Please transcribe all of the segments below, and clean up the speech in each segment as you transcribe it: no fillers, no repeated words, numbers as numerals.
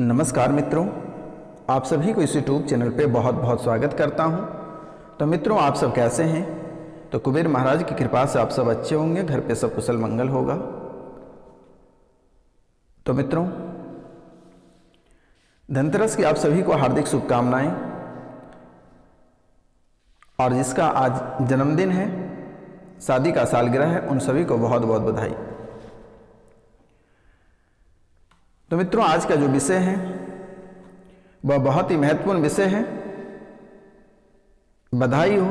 नमस्कार मित्रों, आप सभी को इस यूट्यूब चैनल पे बहुत बहुत स्वागत करता हूं। तो मित्रों, आप सब कैसे हैं? तो कुबेर महाराज की कृपा से आप सब अच्छे होंगे, घर पे सब कुशल मंगल होगा। तो मित्रों, धनतेरस की आप सभी को हार्दिक शुभकामनाएं। और जिसका आज जन्मदिन है, शादी का सालगिरह है, उन सभी को बहुत बहुत बधाई। तो मित्रों, आज का जो विषय है वह बहुत ही महत्वपूर्ण विषय है। बधाई हो,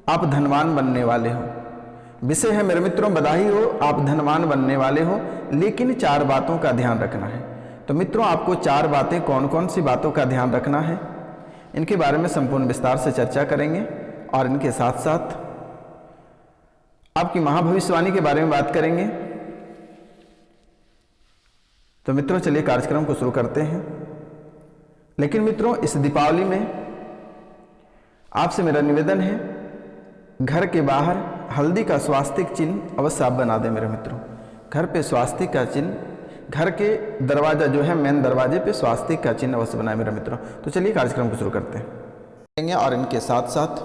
आप धनवान बनने वाले हो। विषय है मेरे मित्रों, बधाई हो, आप धनवान बनने वाले हो, लेकिन 4 बातों का ध्यान रखना है। तो मित्रों, आपको 4 बातें कौन कौन सी बातों का ध्यान रखना है, इनके बारे में संपूर्ण विस्तार से चर्चा करेंगे। और इनके साथ साथ आपकी महाभविष्यवाणी के बारे में बात करेंगे। तो मित्रों, चलिए कार्यक्रम को शुरू करते हैं। लेकिन मित्रों, इस दीपावली में आपसे मेरा निवेदन है, घर के बाहर हल्दी का स्वास्तिक चिन्ह अवश्य आप बना दें मेरे मित्रों। घर पे स्वास्तिक का चिन्ह, घर के दरवाजा जो है मेन दरवाजे पे स्वास्तिक का चिन्ह अवश्य बनाए मेरे मित्रों। तो चलिए कार्यक्रम को शुरू करते हैं। और इनके साथ साथ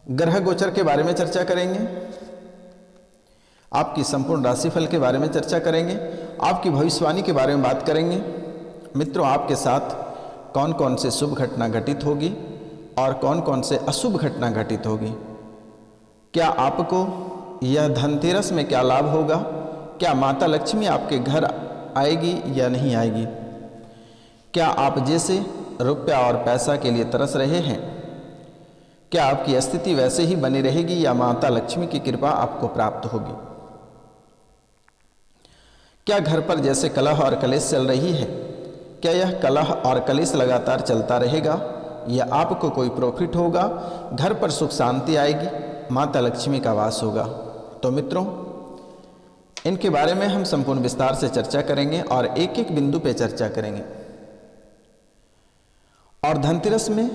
ग्रह गोचर के बारे में चर्चा करेंगे, आपकी संपूर्ण राशिफल के बारे में चर्चा करेंगे, आपकी भविष्यवाणी के बारे में बात करेंगे। मित्रों, आपके साथ कौन कौन से शुभ घटना घटित होगी और कौन कौन से अशुभ घटना घटित होगी। क्या आपको यह धनतेरस में क्या लाभ होगा, क्या माता लक्ष्मी आपके घर आएगी या नहीं आएगी, क्या आप जैसे रुपया और पैसा के लिए तरस रहे हैं, क्या आपकी स्थिति वैसे ही बनी रहेगी या माता लक्ष्मी की कृपा आपको प्राप्त होगी। क्या घर पर जैसे कलह और कलेश चल रही है, क्या यह कलह और कलेश लगातार चलता रहेगा या आपको कोई प्रॉफिट होगा, घर पर सुख शांति आएगी, माता लक्ष्मी का वास होगा। तो मित्रों, इनके बारे में हम संपूर्ण विस्तार से चर्चा करेंगे और एक एक बिंदु पे चर्चा करेंगे। और धनतेरस में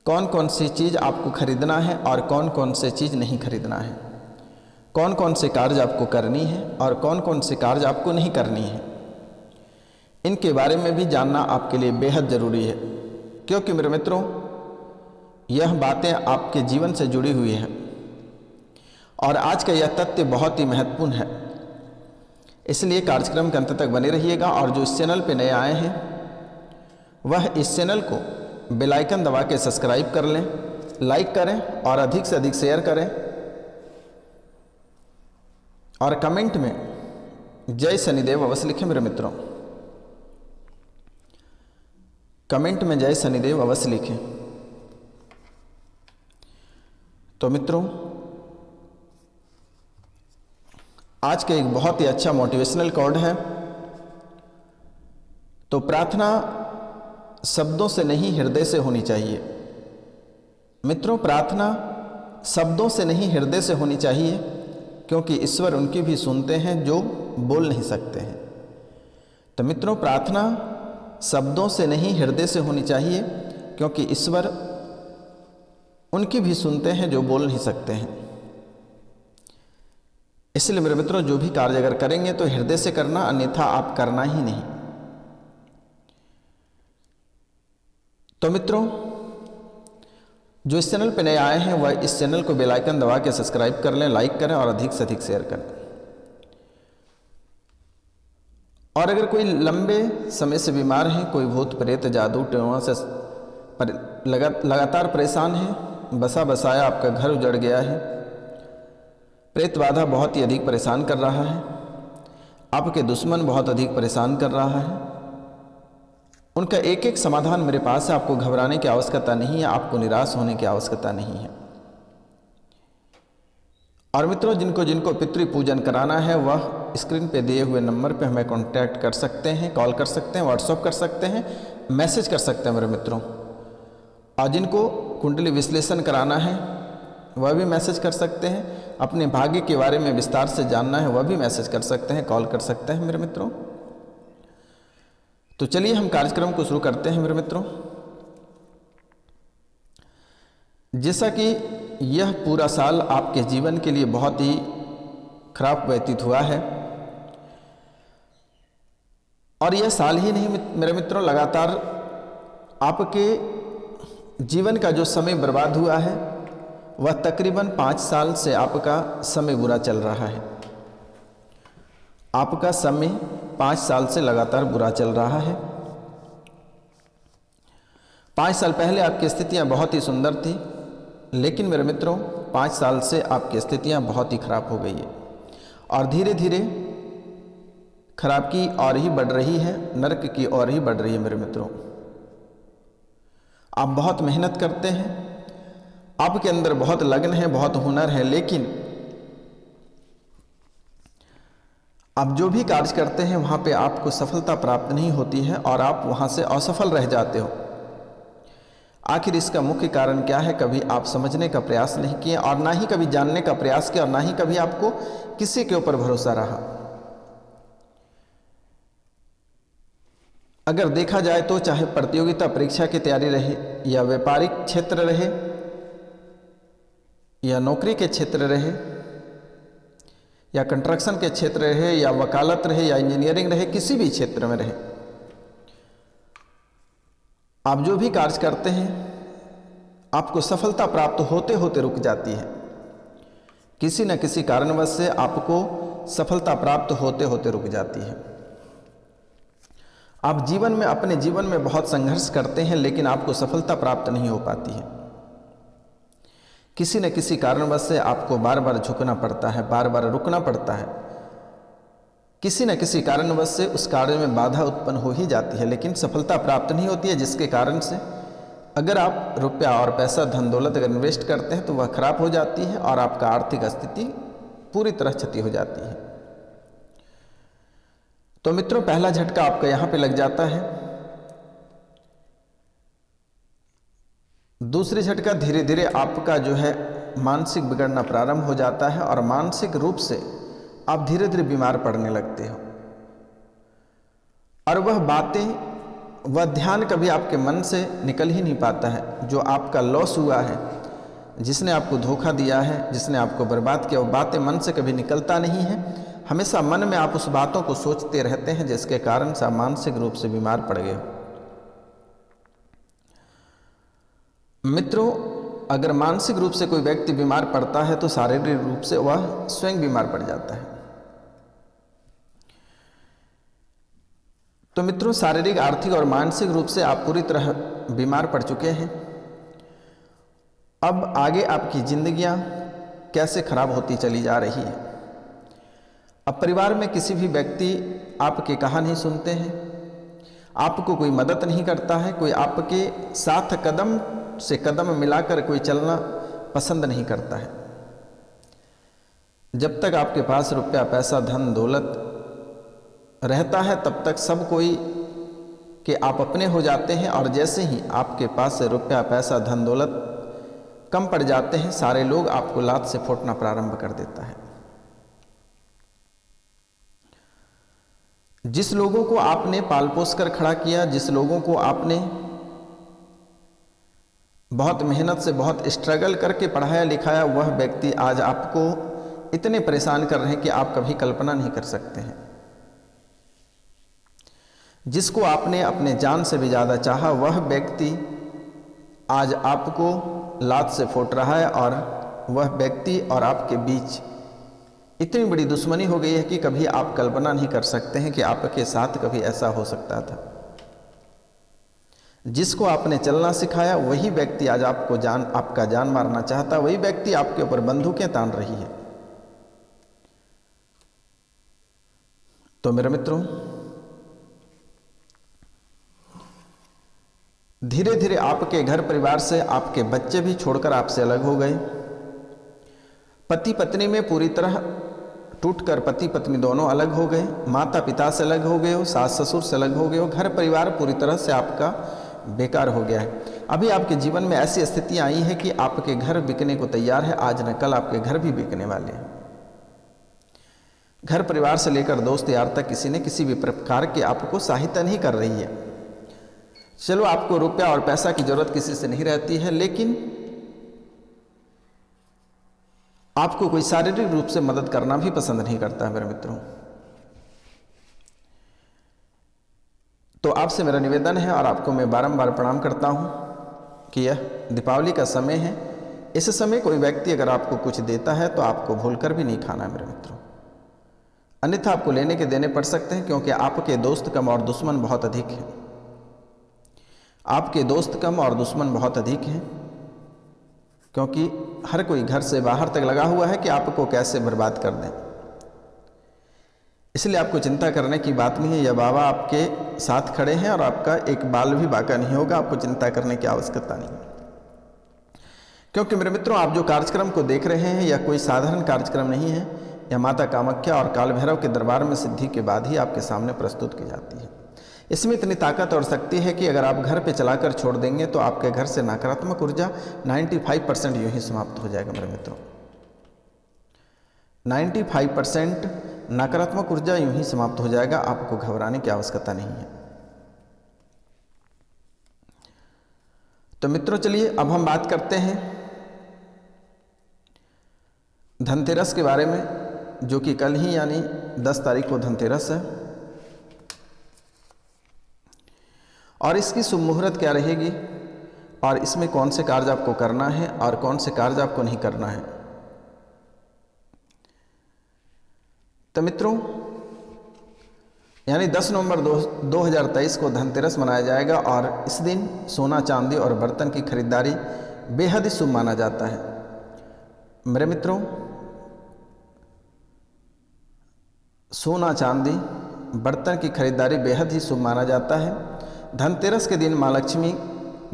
कौन कौन सी चीज़ आपको खरीदना है और कौन कौन से चीज़ नहीं खरीदना है, कौन कौन से कार्य आपको करनी है और कौन कौन से कार्य आपको नहीं करनी है, इनके बारे में भी जानना आपके लिए बेहद ज़रूरी है। क्योंकि मेरे मित्रों, यह बातें आपके जीवन से जुड़ी हुई है और आज का यह तथ्य बहुत ही महत्वपूर्ण है। इसलिए कार्यक्रम के अंत तक बने रहिएगा। और जो इस चैनल पर नए आए हैं वह इस चैनल को बेल आइकन दबा के सब्सक्राइब कर लें, लाइक करें और अधिक से अधिक शेयर करें। और कमेंट में जय शनिदेव अवश्य लिखें मेरे मित्रों, कमेंट में जय शनिदेव अवश्य लिखें। तो मित्रों, आज का एक बहुत ही अच्छा मोटिवेशनल कोड है। तो प्रार्थना शब्दों से नहीं हृदय से होनी चाहिए। मित्रों, प्रार्थना शब्दों से नहीं हृदय से होनी चाहिए, क्योंकि ईश्वर उनकी भी सुनते हैं जो बोल नहीं सकते हैं। तो मित्रों, प्रार्थना शब्दों से नहीं हृदय से होनी चाहिए, क्योंकि ईश्वर उनकी भी सुनते हैं जो बोल नहीं सकते हैं। इसलिए मेरे मित्रों, जो भी कार्य अगर करेंगे तो हृदय से करना, अन्यथा आप करना ही नहीं। तो मित्रों, जो इस चैनल पर नए आए हैं वह इस चैनल को बेल आइकन दबा के सब्सक्राइब कर लें, लाइक करें और अधिक से अधिक शेयर करें। और अगर कोई लंबे समय से बीमार हैं, कोई भूत प्रेत जादू टोना से लगातार परेशान है, बसा बसाया आपका घर उजड़ गया है, प्रेत बाधा बहुत ही अधिक परेशान कर रहा है, आपके दुश्मन बहुत अधिक परेशान कर रहा है, उनका एक एक समाधान मेरे पास है। आपको घबराने की आवश्यकता नहीं है, आपको निराश होने की आवश्यकता नहीं है। और मित्रों, जिनको जिनको पितृ पूजन कराना है वह स्क्रीन पे दिए हुए नंबर पे हमें कांटेक्ट कर सकते हैं, कॉल कर सकते हैं, व्हाट्सएप कर सकते हैं, मैसेज कर सकते हैं मेरे मित्रों। और जिनको कुंडली विश्लेषण कराना है वह भी मैसेज कर सकते हैं, अपने भाग्य के बारे में विस्तार से जानना है वह भी मैसेज कर सकते हैं, कॉल कर सकते हैं मेरे मित्रों। तो चलिए हम कार्यक्रम को शुरू करते हैं मेरे मित्रों। जैसा कि यह पूरा साल आपके जीवन के लिए बहुत ही खराब व्यतीत हुआ है, और यह साल ही नहीं मेरे मित्रों, लगातार आपके जीवन का जो समय बर्बाद हुआ है वह तकरीबन 5 साल से आपका समय बुरा चल रहा है। आपका समय 5 साल से लगातार बुरा चल रहा है। 5 साल पहले आपकी स्थितियां बहुत ही सुंदर थी, लेकिन मेरे मित्रों 5 साल से आपकी स्थितियां बहुत ही खराब हो गई है और धीरे धीरे खराब की ओर ही बढ़ रही है, नरक की ओर ही बढ़ रही है। मेरे मित्रों, आप बहुत मेहनत करते हैं, आपके अंदर बहुत लगन है, बहुत हुनर है, लेकिन आप जो भी कार्य करते हैं वहाँ पे आपको सफलता प्राप्त नहीं होती है और आप वहाँ से असफल रह जाते हो। आखिर इसका मुख्य कारण क्या है, कभी आप समझने का प्रयास नहीं किए और ना ही कभी जानने का प्रयास किया और ना ही कभी आपको किसी के ऊपर भरोसा रहा। अगर देखा जाए तो चाहे प्रतियोगिता परीक्षा की तैयारी रहे या व्यापारिक क्षेत्र रहे या नौकरी के क्षेत्र रहे या कंस्ट्रक्शन के क्षेत्र रहे या वकालत रहे या इंजीनियरिंग रहे, किसी भी क्षेत्र में रहे, आप जो भी कार्य करते हैं आपको सफलता प्राप्त होते होते रुक जाती है। किसी न किसी कारणवश से आपको सफलता प्राप्त होते होते रुक जाती है। आप जीवन में, अपने जीवन में बहुत संघर्ष करते हैं, लेकिन आपको सफलता प्राप्त नहीं हो पाती है। किसी न किसी कारणवश से आपको बार बार झुकना पड़ता है, बार बार रुकना पड़ता है। किसी न किसी कारणवश से उस कार्य में बाधा उत्पन्न हो ही जाती है, लेकिन सफलता प्राप्त नहीं होती है, जिसके कारण से अगर आप रुपया और पैसा, धन दौलत अगर इन्वेस्ट करते हैं तो वह खराब हो जाती है और आपका आर्थिक स्थिति पूरी तरह क्षति हो जाती है। तो मित्रों, पहला झटका आपका यहाँ पे लग जाता है। दूसरी झटका, धीरे धीरे आपका जो है मानसिक बिगड़ना प्रारंभ हो जाता है और मानसिक रूप से आप धीरे धीरे बीमार पड़ने लगते हो और वह बातें, वह ध्यान कभी आपके मन से निकल ही नहीं पाता है। जो आपका लॉस हुआ है, जिसने आपको धोखा दिया है, जिसने आपको बर्बाद किया, वो बातें मन से कभी निकलता नहीं है। हमेशा मन में आप उस बातों को सोचते रहते हैं, जिसके कारण से आप मानसिक रूप से बीमार पड़ गए हो। मित्रों, अगर मानसिक रूप से कोई व्यक्ति बीमार पड़ता है तो शारीरिक रूप से वह स्वयं बीमार पड़ जाता है। तो मित्रों, शारीरिक, आर्थिक और मानसिक रूप से आप पूरी तरह बीमार पड़ चुके हैं। अब आगे आपकी जिंदगियां कैसे खराब होती चली जा रही है। अब परिवार में किसी भी व्यक्ति आपके कहा नहीं सुनते हैं, आपको कोई मदद नहीं करता है, कोई आपके साथ कदम से कदम मिलाकर कोई चलना पसंद नहीं करता है। जब तक आपके पास रुपया, पैसा, धन दौलत रहता है तब तक सब कोई के आप अपने हो जाते हैं और जैसे ही आपके पास से रुपया, पैसा, धन दौलत कम पड़ जाते हैं, सारे लोग आपको लात से फोड़ना प्रारंभ कर देता है। जिस लोगों को आपने पाल पोस कर खड़ा किया, जिस लोगों को आपने बहुत मेहनत से, बहुत स्ट्रगल करके पढ़ाया लिखाया, वह व्यक्ति आज आपको इतने परेशान कर रहे हैं कि आप कभी कल्पना नहीं कर सकते हैं। जिसको आपने अपने जान से भी ज़्यादा चाहा, वह व्यक्ति आज आपको लात से फोड़ रहा है और वह व्यक्ति और आपके बीच इतनी बड़ी दुश्मनी हो गई है कि कभी आप कल्पना नहीं कर सकते हैं कि आपके साथ कभी ऐसा हो सकता था। जिसको आपने चलना सिखाया वही व्यक्ति आज आपका जान मारना चाहता, वही व्यक्ति आपके ऊपर बंदूकें तान रही है। तो मेरे मित्रों, धीरे धीरे आपके घर परिवार से आपके बच्चे भी छोड़कर आपसे अलग हो गए। पति पत्नी में पूरी तरह टूटकर पति पत्नी दोनों अलग हो गए, माता पिता से अलग हो गए हो, सास ससुर से अलग हो गए हो, घर परिवार पूरी तरह से आपका बेकार हो गया है। अभी आपके जीवन में ऐसी स्थितियां आई है कि आपके घर बिकने को तैयार है, आज न कल आपके घर भी बिकने वाले हैं। घर परिवार से लेकर दोस्त यार तक किसी न किसी भी प्रकार की आपको सहायता नहीं कर रही है। चलो, आपको रुपया और पैसा की जरूरत किसी से नहीं रहती है, लेकिन आपको कोई शारीरिक रूप से मदद करना भी पसंद नहीं करता है। मेरे मित्रों, तो आपसे मेरा निवेदन है और आपको मैं बारंबार प्रणाम करता हूँ कि यह दीपावली का समय है। इस समय कोई व्यक्ति अगर आपको कुछ देता है तो आपको भूलकर भी नहीं खाना है मेरे मित्रों, अन्यथा आपको लेने के देने पड़ सकते हैं, क्योंकि आपके दोस्त कम और दुश्मन बहुत अधिक हैं। आपके दोस्त कम और दुश्मन बहुत अधिक हैं, क्योंकि हर कोई घर से बाहर तक लगा हुआ है कि आपको कैसे बर्बाद कर दें। इसलिए आपको चिंता करने की बात नहीं है। यह बाबा आपके साथ खड़े हैं और आपका एक बाल भी बाका नहीं होगा। आपको चिंता करने की आवश्यकता नहीं, क्योंकि मेरे मित्रों आप जो कार्यक्रम को देख रहे हैं यह कोई साधारण कार्यक्रम नहीं है। यह माता कामाख्या और काल भैरव के दरबार में सिद्धि के बाद ही आपके सामने प्रस्तुत की जाती है। इसमें इतनी ताकत और शक्ति है कि अगर आप घर पे चलाकर छोड़ देंगे तो आपके घर से नकारात्मक ऊर्जा 95% यूं ही समाप्त हो जाएगा मेरे मित्रों। 95% नकारात्मक ऊर्जा यूं ही समाप्त हो जाएगा। आपको घबराने की आवश्यकता नहीं है। तो मित्रों चलिए अब हम बात करते हैं धनतेरस के बारे में, जो कि कल ही यानी 10 तारीख को धनतेरस है। और इसकी शुभ मुहूर्त क्या रहेगी और इसमें कौन से कार्य आपको करना है और कौन से कार्य आपको नहीं करना है। तो मित्रों यानी 10 नवंबर 2023 को धनतेरस मनाया जाएगा और इस दिन सोना चांदी और बर्तन की खरीदारी बेहद ही शुभ माना जाता है। मेरे मित्रों सोना चांदी बर्तन की खरीदारी बेहद ही शुभ माना जाता है। धनतेरस के दिन माँ लक्ष्मी,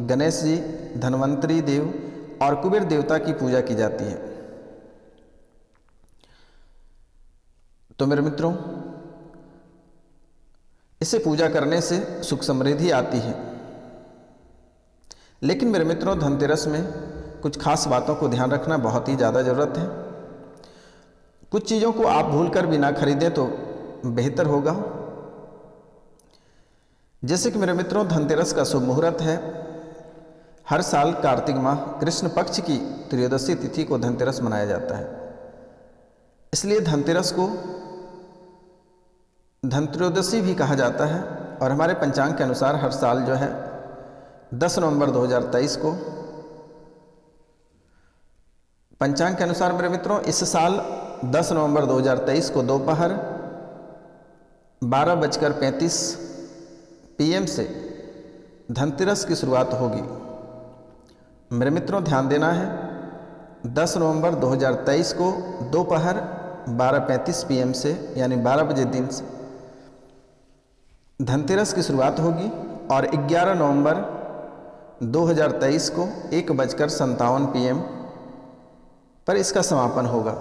गणेश जी, धन्वंतरी देव और कुबेर देवता की पूजा की जाती है। तो मेरे मित्रों इसे पूजा करने से सुख समृद्धि आती है। लेकिन मेरे मित्रों धनतेरस में कुछ खास बातों को ध्यान रखना बहुत ही ज़्यादा ज़रूरत है। कुछ चीज़ों को आप भूलकर भी ना खरीदें तो बेहतर होगा। जैसे कि मेरे मित्रों धनतेरस का शुभ मुहूर्त है। हर साल कार्तिक माह कृष्ण पक्ष की त्रयोदशी तिथि को धनतेरस मनाया जाता है। इसलिए धनतेरस को धनत्रयोदशी भी कहा जाता है। और हमारे पंचांग के अनुसार हर साल जो है 10 नवंबर 2023 को पंचांग के अनुसार मेरे मित्रों इस साल 10 नवंबर 2023 को दोपहर 12:35 PM से धनतेरस की शुरुआत होगी। मेरे मित्रों ध्यान देना है 10 नवंबर 2023 को दोपहर 12:35 PM से यानी 12 बजे दिन से धनतेरस की शुरुआत होगी और 11 नवंबर 2023 को 1:57 PM पर इसका समापन होगा।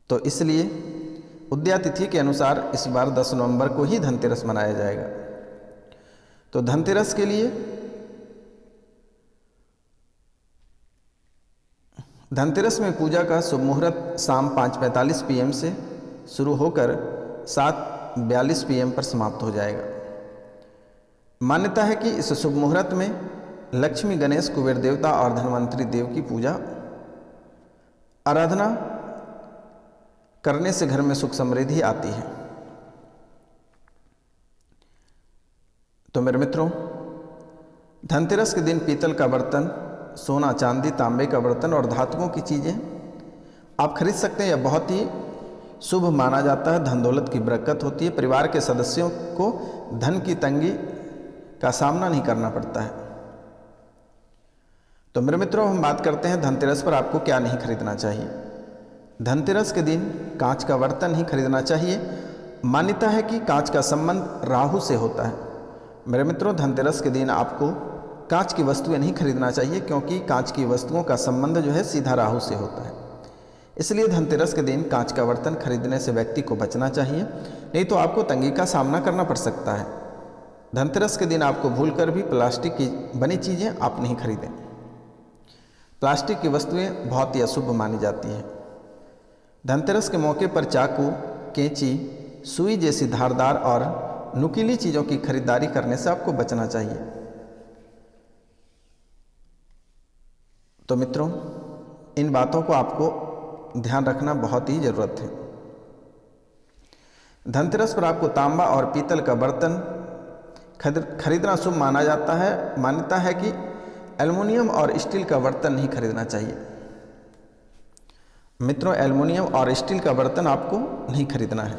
तो इसलिए उदया तिथि के अनुसार इस बार 10 नवंबर को ही धनतेरस मनाया जाएगा। तो धनतेरस के लिए धनतेरस में पूजा का शुभ मुहूर्त शाम 5:45 PM से शुरू होकर 7:42 PM पर समाप्त हो जाएगा। मान्यता है कि इस शुभ मुहूर्त में लक्ष्मी, गणेश, कुबेर देवता और धन्वंतरी देव की पूजा आराधना करने से घर में सुख समृद्धि आती है। तो मेरे मित्रों धनतेरस के दिन पीतल का बर्तन, सोना चांदी, तांबे का बर्तन और धातुओं की चीज़ें आप खरीद सकते हैं। यह बहुत ही शुभ माना जाता है। धन दौलत की बरकत होती है। परिवार के सदस्यों को धन की तंगी का सामना नहीं करना पड़ता है। तो मेरे मित्रों हम बात करते हैं धनतेरस पर आपको क्या नहीं खरीदना चाहिए। धनतेरस के दिन कांच का बर्तन ही खरीदना चाहिए। मान्यता है कि कांच का संबंध राहु से होता है। मेरे मित्रों धनतेरस के दिन आपको कांच की वस्तुएं नहीं खरीदना चाहिए, क्योंकि कांच की वस्तुओं का संबंध जो है सीधा राहु से होता है। इसलिए धनतेरस के दिन कांच का बर्तन खरीदने से व्यक्ति को बचना चाहिए, नहीं तो आपको तंगी का सामना करना पड़ सकता है। धनतेरस के दिन आपको भूलकर भी प्लास्टिक की बनी चीज़ें आप नहीं खरीदें। प्लास्टिक की वस्तुएं बहुत ही अशुभ मानी जाती हैं। धनतेरस के मौके पर चाकू, कैंची, सुई जैसी धारदार और नुकीली चीज़ों की खरीदारी करने से आपको बचना चाहिए। तो मित्रों इन बातों को आपको ध्यान रखना बहुत ही ज़रूरत है। धनतेरस पर आपको तांबा और पीतल का बर्तन खरीदना शुभ माना जाता है। मान्यता है कि एल्युमिनियम और स्टील का बर्तन नहीं खरीदना चाहिए। मित्रों, एल्युमिनियम और स्टील का बर्तन आपको नहीं खरीदना है।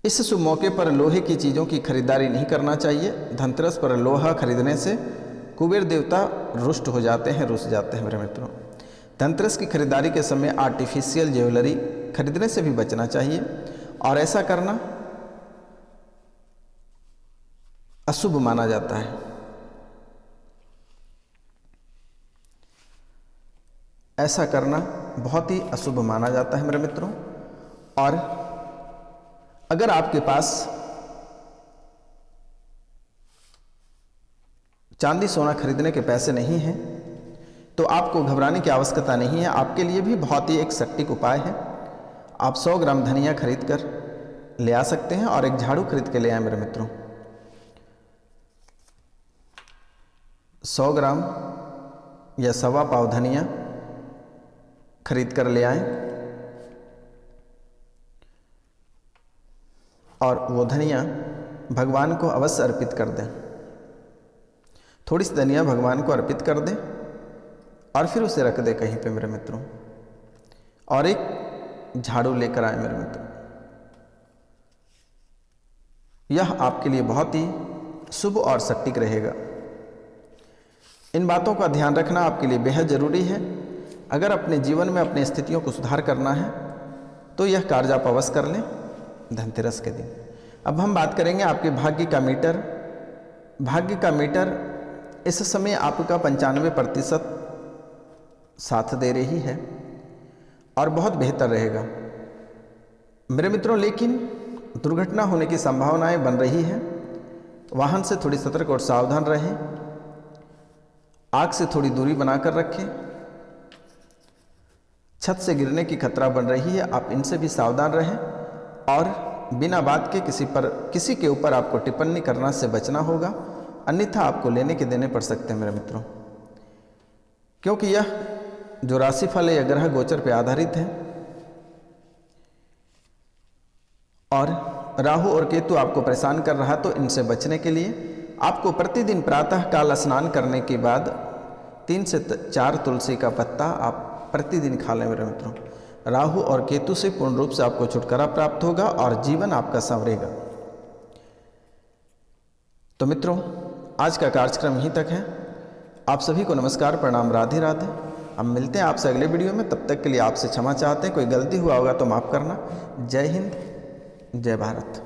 इस शुभ मौके पर लोहे की चीज़ों की खरीदारी नहीं करना चाहिए। धनतेरस पर लोहा खरीदने से कुबेर देवता रुष्ट हो जाते हैं, रुस जाते हैं। मेरे मित्रों, धनतेरस की खरीदारी के समय आर्टिफिशियल ज्वेलरी खरीदने से भी बचना चाहिए और ऐसा करना अशुभ माना जाता है। ऐसा करना बहुत ही अशुभ माना जाता है मेरे मित्रों। और अगर आपके पास चांदी सोना खरीदने के पैसे नहीं हैं तो आपको घबराने की आवश्यकता नहीं है। आपके लिए भी बहुत ही एक सटीक उपाय है। आप 100 ग्राम धनिया खरीद कर ले आ सकते हैं और एक झाड़ू खरीद के ले आए मेरे मित्रों। 100 ग्राम या 1.25 पाव धनिया खरीद कर ले आएं और वो धनिया भगवान को अवश्य अर्पित कर दें। थोड़ी सी धनिया भगवान को अर्पित कर दें और फिर उसे रख दें कहीं पे मेरे मित्रों, और एक झाड़ू लेकर आए मेरे मित्रों। यह आपके लिए बहुत ही शुभ और सटीक रहेगा। इन बातों का ध्यान रखना आपके लिए बेहद ज़रूरी है। अगर अपने जीवन में अपनी स्थितियों को सुधार करना है तो यह कार्य आप अवश्य कर लें धनतेरस के दिन। अब हम बात करेंगे आपके भाग्य का मीटर। भाग्य का मीटर इस समय आपका 95% साथ दे रही है और बहुत बेहतर रहेगा मेरे मित्रों। लेकिन दुर्घटना होने की संभावनाएं बन रही है। वाहन से थोड़ी सतर्क और सावधान रहें। आग से थोड़ी दूरी बनाकर रखें। छत से गिरने की खतरा बन रही है, आप इनसे भी सावधान रहें। और बिना बात के किसी के ऊपर आपको टिप्पणी करना से बचना होगा, अन्यथा आपको लेने के देने पड़ सकते हैं मेरे मित्रों। क्योंकि यह जो राशिफल है यह ग्रह गोचर पर आधारित है और राहु और केतु आपको परेशान कर रहा, तो इनसे बचने के लिए आपको प्रतिदिन प्रातः काल स्नान करने के बाद 3 से 4 तुलसी का पत्ता आप प्रतिदिन खा लें मेरे मित्रों। राहु और केतु से पूर्ण रूप से आपको छुटकारा प्राप्त होगा और जीवन आपका संवरेगा। तो मित्रों, आज का कार्यक्रम यहीं तक है। आप सभी को नमस्कार, प्रणाम, राधे राधे। हम मिलते हैं आपसे अगले वीडियो में। तब तक के लिए आपसे क्षमा चाहते हैं। कोई गलती हुआ होगा तो माफ़ करना। जय हिंद, जय भारत।